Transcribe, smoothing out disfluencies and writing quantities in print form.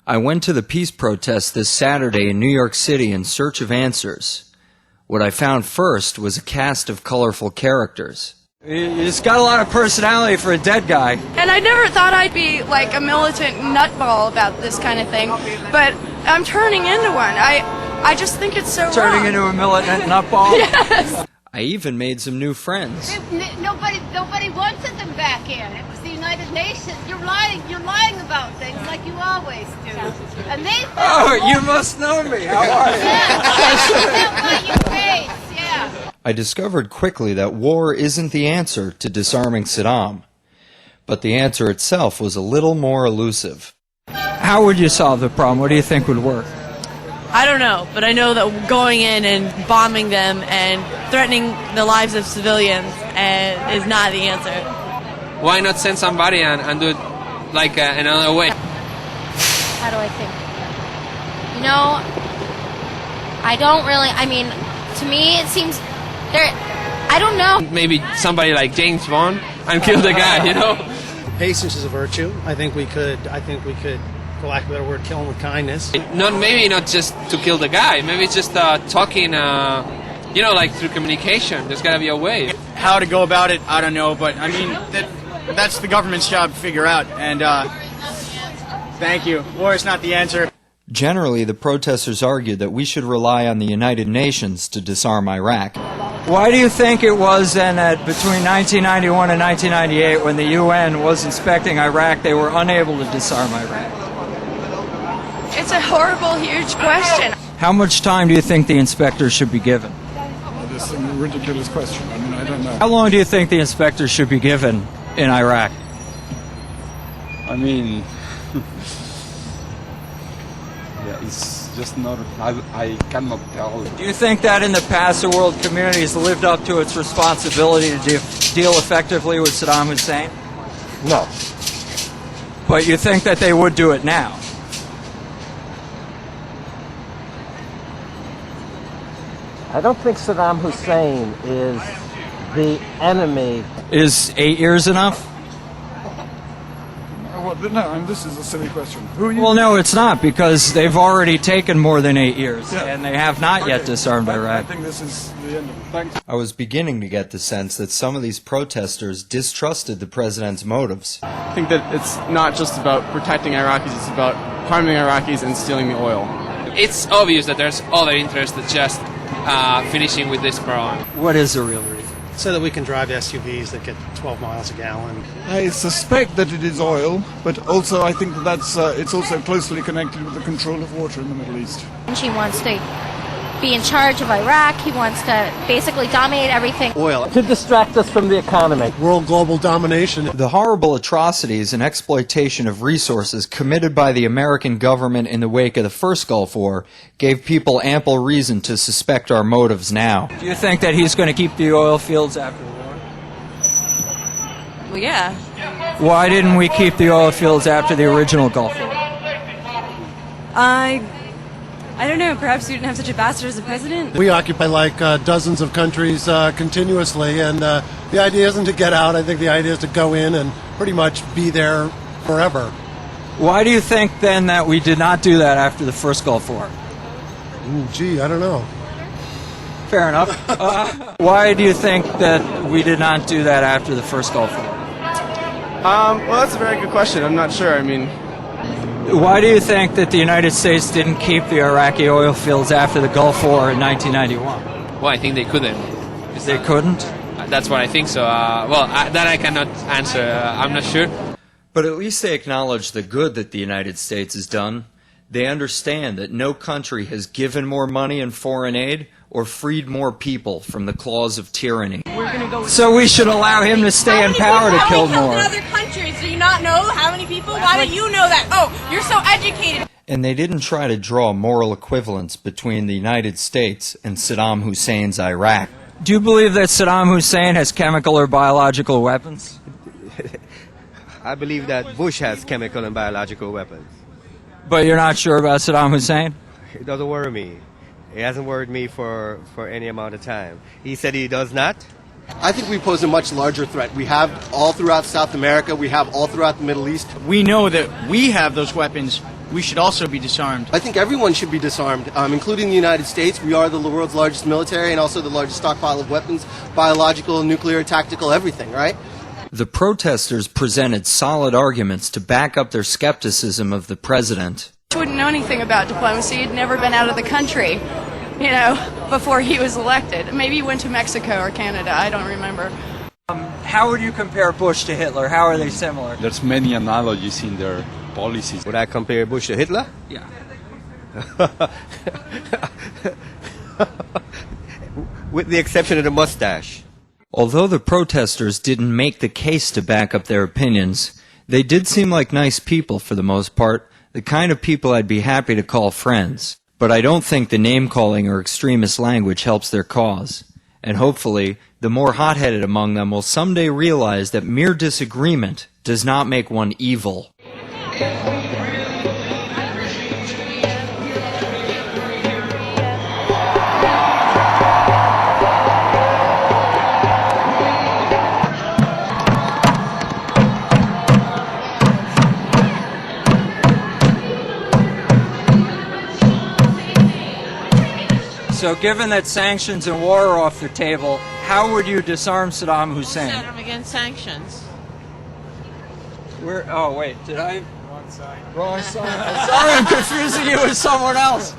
I went to the peace protest this Saturday in New York City in search of answers. What I found first was a cast of colorful characters. He's got a lot of personality for a dead guy. And I never thought I'd be like a militant nutball about this kind of thing, but I'm turning into one. I just think it's so Turning wrong. into a militant nutball? Yes. I even made some new friends. Nobody wanted them back in. It was the United Nations. You're lying about things like you always do. And they Oh, you must know me. How are you? Yeah, your face, yeah. I discovered quickly that war isn't the answer to disarming Saddam, but the answer itself was a little more elusive. How would you solve the problem? What do you think would work? I don't know, but I know that going in and bombing them and threatening the lives of civilians is not the answer. Why not send somebody and do it like another way? How do I think? You know, I don't really, I mean, to me it seems, I don't know. Maybe somebody like James Bond and kill the guy, you know? Patience is a virtue. I think we could, for lack of a better word, kill him with kindness. Maybe not just to kill the guy. Maybe it's just talking, you know, like through communication. There's got to be a way. How to go about it, I don't know, but I mean, that's the government's job to figure out. And thank you. War is not the answer. Generally, the protesters argued that we should rely on the United Nations to disarm Iraq. Why do you think it was then that between 1991 and 1998, when the UN was inspecting Iraq, they were unable to disarm Iraq? It's a horrible, huge question. How much time do you think the inspectors should be given? This is a ridiculous question. I mean, I don't know. How long do you think the inspectors should be given in Iraq? I mean, yeah, it's just not. I cannot tell. Do you think that in the past the world community has lived up to its responsibility to deal effectively with Saddam Hussein? No. But you think that they would do it now? I don't think Saddam Hussein is the enemy. Is 8 years enough? No, this is a silly question. Who are you? Well, no, it's not, because they've already taken more than 8 years, Yeah. and they have not yet disarmed I Iraq. think this is the end of it. Thanks. I was beginning to get the sense that some of these protesters distrusted the president's motives. I think that it's not just about protecting Iraqis, it's about harming Iraqis and stealing the oil. It's obvious that there's other interests than just finishing with this problem. What is the real reason? So that we can drive SUVs that get 12 miles a gallon. I suspect that it is oil, but also I think that it's also closely connected with the control of water in the Middle East. He wants to be in charge of Iraq. He wants to basically dominate everything. Oil. To distract us from the economy. World global domination. The horrible atrocities and exploitation of resources committed by the American government in the wake of the first Gulf War gave people ample reason to suspect our motives now. Do you think that he's going to keep the oil fields after the war? Well, yeah. Why didn't we keep the oil fields after the original Gulf War? I don't know. Perhaps you didn't have such a bastard as a president. We occupy like dozens of countries continuously, and the idea isn't to get out. I think the idea is to go in and pretty much be there forever. Why do you think then that we did not do that after the first Gulf War? Gee, I don't know. Fair enough. Why do you think that we did not do that after the first Gulf War? Well, that's a very good question. I'm not sure. I mean, why do you think that the United States didn't keep the Iraqi oil fields after the Gulf War in 1991? Well, I think they couldn't. They couldn't? That's what I think so. That I cannot answer. I'm not sure. But at least they acknowledge the good that the United States has done. They understand that no country has given more money in foreign aid or freed more people from the claws of tyranny. So we should allow him to stay in power to kill more. In other countries, do you not know how many people? Why don't you know that? Oh, you're so educated. And they didn't try to draw moral equivalence between the United States and Saddam Hussein's Iraq. Do you believe that Saddam Hussein has chemical or biological weapons? I believe that Bush has chemical and biological weapons. But you're not sure about Saddam Hussein? It doesn't worry me. It hasn't worried me for any amount of time. He said he does not. I think we pose a much larger threat. We have all throughout South America. We have all throughout the Middle East. we know that we have those weapons we should also be disarmed. I think everyone should be disarmed, including the United States. We are the world's largest military and also the largest stockpile of weapons, biological, nuclear, tactical, everything, right? The protesters presented solid arguments to back up their skepticism of the president. He wouldn't know anything about diplomacy. He'd never been out of the country, before he was elected. Maybe he went to Mexico or Canada. I don't remember. How would you compare Bush to Hitler? How are they similar? There's many analogies in their policies. Would I compare Bush to Hitler? Yeah. With the exception of the mustache. Although the protesters didn't make the case to back up their opinions, they did seem like nice people for the most part, the kind of people I'd be happy to call friends. But I don't think the name-calling or extremist language helps their cause. And hopefully, the more hot-headed among them will someday realize that mere disagreement does not make one evil. So given that sanctions and war are off the table, how would you disarm Saddam Hussein? I'm against sanctions. Oh, wait, did I? Wrong side. Wrong side. I'm sorry, I'm confusing you with someone else.